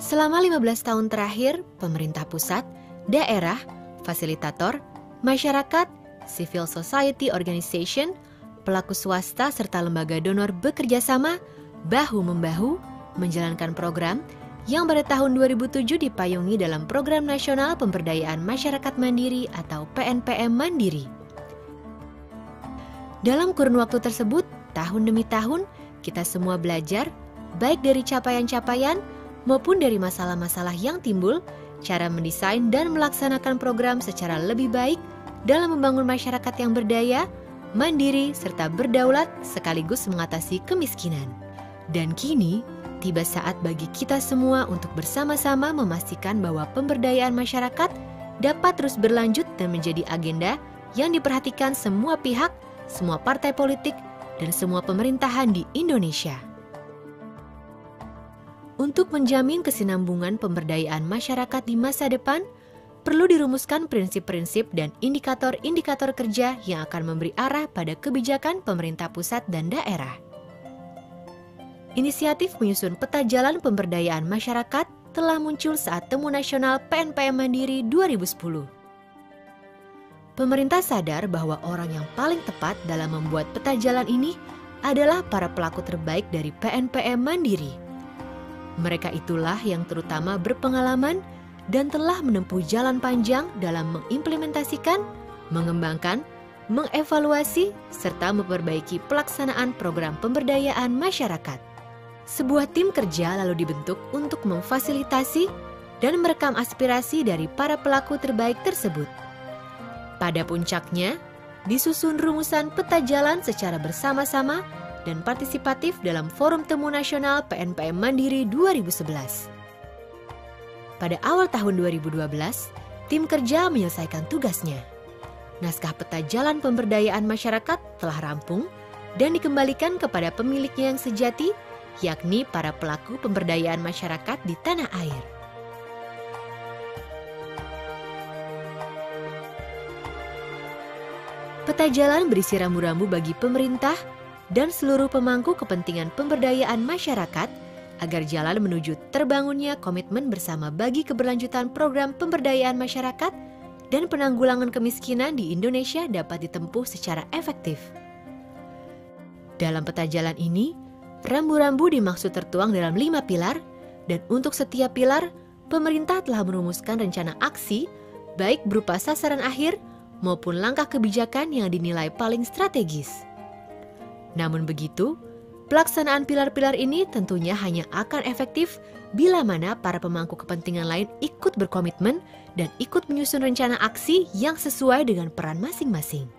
Selama 15 tahun terakhir, pemerintah pusat, daerah, fasilitator, masyarakat, civil society organization, pelaku swasta serta lembaga donor bekerja sama bahu-membahu menjalankan program yang pada tahun 2007 dipayungi dalam Program Nasional Pemberdayaan Masyarakat Mandiri atau PNPM Mandiri. Dalam kurun waktu tersebut, tahun demi tahun, kita semua belajar, baik dari capaian-capaian maupun dari masalah-masalah yang timbul, cara mendesain dan melaksanakan program secara lebih baik dalam membangun masyarakat yang berdaya, mandiri, serta berdaulat sekaligus mengatasi kemiskinan. Dan kini, tiba saat bagi kita semua untuk bersama-sama memastikan bahwa pemberdayaan masyarakat dapat terus berlanjut dan menjadi agenda yang diperhatikan semua pihak, semua partai politik, dan semua pemerintahan di Indonesia. Untuk menjamin kesinambungan pemberdayaan masyarakat di masa depan, perlu dirumuskan prinsip-prinsip dan indikator-indikator kerja yang akan memberi arah pada kebijakan pemerintah pusat dan daerah. Inisiatif menyusun peta jalan pemberdayaan masyarakat telah muncul saat Temu Nasional PNPM Mandiri 2010. Pemerintah sadar bahwa orang yang paling tepat dalam membuat peta jalan ini adalah para pelaku terbaik dari PNPM Mandiri. Mereka itulah yang terutama berpengalaman dan telah menempuh jalan panjang dalam mengimplementasikan, mengembangkan, mengevaluasi, serta memperbaiki pelaksanaan program pemberdayaan masyarakat. Sebuah tim kerja lalu dibentuk untuk memfasilitasi dan merekam aspirasi dari para pelaku terbaik tersebut. Pada puncaknya, disusun rumusan peta jalan secara bersama-sama dan partisipatif dalam Forum Temu Nasional PNPM Mandiri 2011. Pada awal tahun 2012, tim kerja menyelesaikan tugasnya. Naskah peta jalan pemberdayaan masyarakat telah rampung dan dikembalikan kepada pemiliknya yang sejati, yakni para pelaku pemberdayaan masyarakat di tanah air. Peta jalan berisi rambu-rambu bagi pemerintah dan seluruh pemangku kepentingan pemberdayaan masyarakat agar jalan menuju terbangunnya komitmen bersama bagi keberlanjutan program pemberdayaan masyarakat dan penanggulangan kemiskinan di Indonesia dapat ditempuh secara efektif. Dalam peta jalan ini, rambu-rambu dimaksud tertuang dalam 5 pilar, dan untuk setiap pilar, pemerintah telah merumuskan rencana aksi, baik berupa sasaran akhir maupun langkah kebijakan yang dinilai paling strategis. Namun begitu, pelaksanaan pilar-pilar ini tentunya hanya akan efektif bila mana para pemangku kepentingan lain ikut berkomitmen dan ikut menyusun rencana aksi yang sesuai dengan peran masing-masing.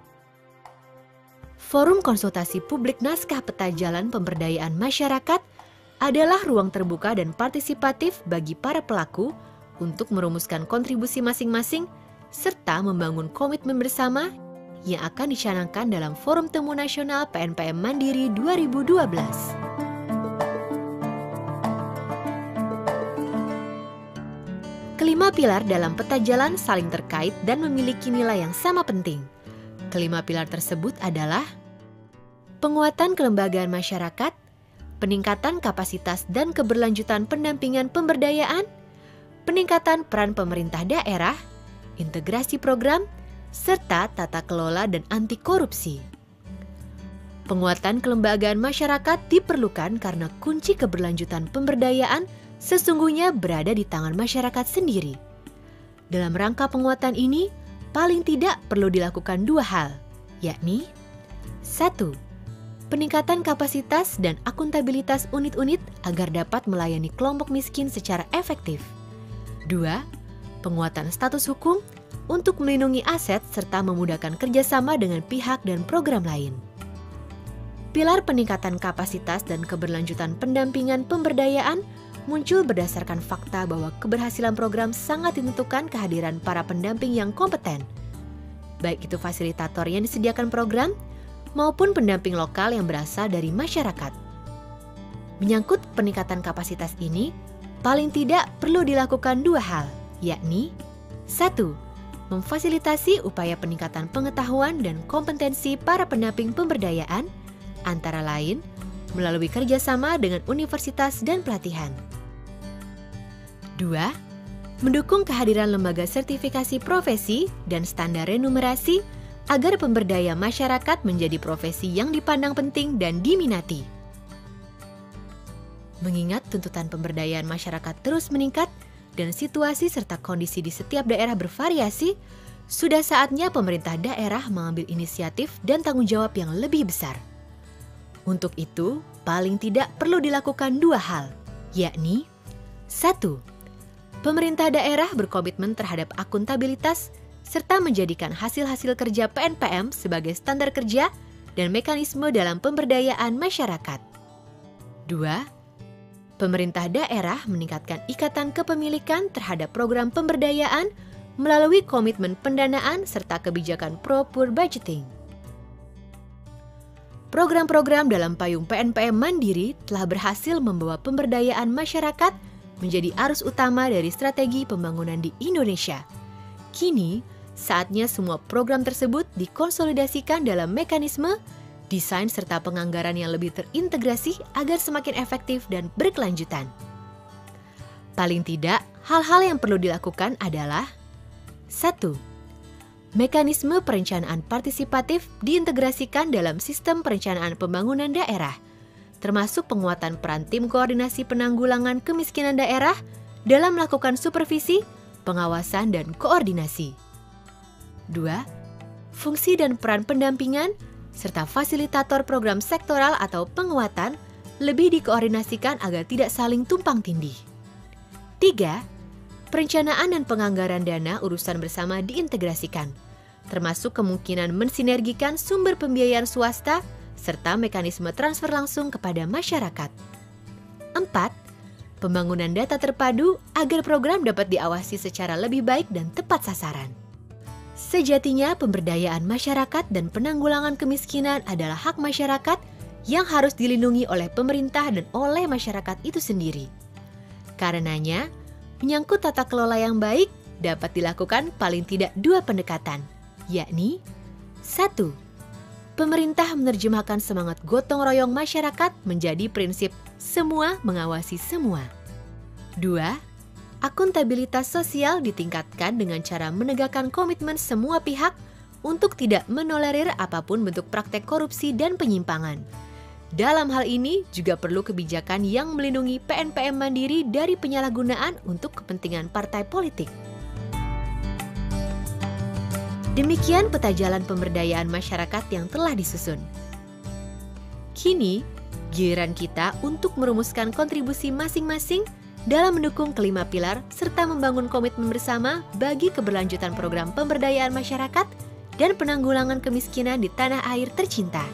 Forum konsultasi publik naskah peta jalan pemberdayaan masyarakat adalah ruang terbuka dan partisipatif bagi para pelaku untuk merumuskan kontribusi masing-masing serta membangun komitmen bersama yang akan dicanangkan dalam Forum Temu Nasional PNPM Mandiri 2012. Kelima pilar dalam peta jalan saling terkait dan memiliki nilai yang sama penting. Kelima pilar tersebut adalah penguatan kelembagaan masyarakat, peningkatan kapasitas dan keberlanjutan pendampingan pemberdayaan, peningkatan peran pemerintah daerah, integrasi program, serta tata kelola dan anti korupsi. Penguatan kelembagaan masyarakat diperlukan karena kunci keberlanjutan pemberdayaan sesungguhnya berada di tangan masyarakat sendiri. Dalam rangka penguatan ini, paling tidak perlu dilakukan 2 hal, yakni 1. Peningkatan kapasitas dan akuntabilitas unit-unit agar dapat melayani kelompok miskin secara efektif. 2. Penguatan status hukum untuk melindungi aset serta memudahkan kerjasama dengan pihak dan program lain. Pilar peningkatan kapasitas dan keberlanjutan pendampingan pemberdayaan muncul berdasarkan fakta bahwa keberhasilan program sangat ditentukan kehadiran para pendamping yang kompeten, baik itu fasilitator yang disediakan program maupun pendamping lokal yang berasal dari masyarakat. Menyangkut peningkatan kapasitas ini, paling tidak perlu dilakukan 2 hal, yakni 1. Memfasilitasi upaya peningkatan pengetahuan dan kompetensi para pendamping pemberdayaan, antara lain melalui kerjasama dengan universitas dan pelatihan. 2. Mendukung kehadiran lembaga sertifikasi profesi dan standar remunerasi agar pemberdaya masyarakat menjadi profesi yang dipandang penting dan diminati. Mengingat tuntutan pemberdayaan masyarakat terus meningkat dan situasi serta kondisi di setiap daerah bervariasi, sudah saatnya pemerintah daerah mengambil inisiatif dan tanggung jawab yang lebih besar. Untuk itu, paling tidak perlu dilakukan 2 hal, yakni 1. Pemerintah daerah berkomitmen terhadap akuntabilitas serta menjadikan hasil-hasil kerja PNPM sebagai standar kerja dan mekanisme dalam pemberdayaan masyarakat. 2. Pemerintah daerah meningkatkan ikatan kepemilikan terhadap program pemberdayaan melalui komitmen pendanaan serta kebijakan pro-poor budgeting. Program-program dalam payung PNPM Mandiri telah berhasil membawa pemberdayaan masyarakat menjadi arus utama dari strategi pembangunan di Indonesia. Kini, saatnya semua program tersebut dikonsolidasikan dalam mekanisme, desain serta penganggaran yang lebih terintegrasi agar semakin efektif dan berkelanjutan. Paling tidak, hal-hal yang perlu dilakukan adalah 1. Mekanisme perencanaan partisipatif diintegrasikan dalam sistem perencanaan pembangunan daerah, termasuk penguatan peran tim koordinasi penanggulangan kemiskinan daerah dalam melakukan supervisi, pengawasan, dan koordinasi. 2. Fungsi dan peran pendampingan, serta fasilitator program sektoral atau penguatan lebih dikoordinasikan agar tidak saling tumpang tindih. 3. Perencanaan dan penganggaran dana urusan bersama diintegrasikan, termasuk kemungkinan mensinergikan sumber pembiayaan swasta serta mekanisme transfer langsung kepada masyarakat. 4. Pembangunan data terpadu agar program dapat diawasi secara lebih baik dan tepat sasaran. Sejatinya, pemberdayaan masyarakat dan penanggulangan kemiskinan adalah hak masyarakat yang harus dilindungi oleh pemerintah dan oleh masyarakat itu sendiri. Karenanya, menyangkut tata kelola yang baik dapat dilakukan paling tidak 2 pendekatan, yakni 1. Pemerintah menerjemahkan semangat gotong royong masyarakat menjadi prinsip semua mengawasi semua. 2. Akuntabilitas sosial ditingkatkan dengan cara menegakkan komitmen semua pihak untuk tidak menolerir apapun bentuk praktek korupsi dan penyimpangan. Dalam hal ini juga perlu kebijakan yang melindungi PNPM Mandiri dari penyalahgunaan untuk kepentingan partai politik. Demikian peta jalan pemberdayaan masyarakat yang telah disusun. Kini, giliran kita untuk merumuskan kontribusi masing-masing dalam mendukung kelima pilar serta membangun komitmen bersama bagi keberlanjutan program pemberdayaan masyarakat dan penanggulangan kemiskinan di tanah air tercinta.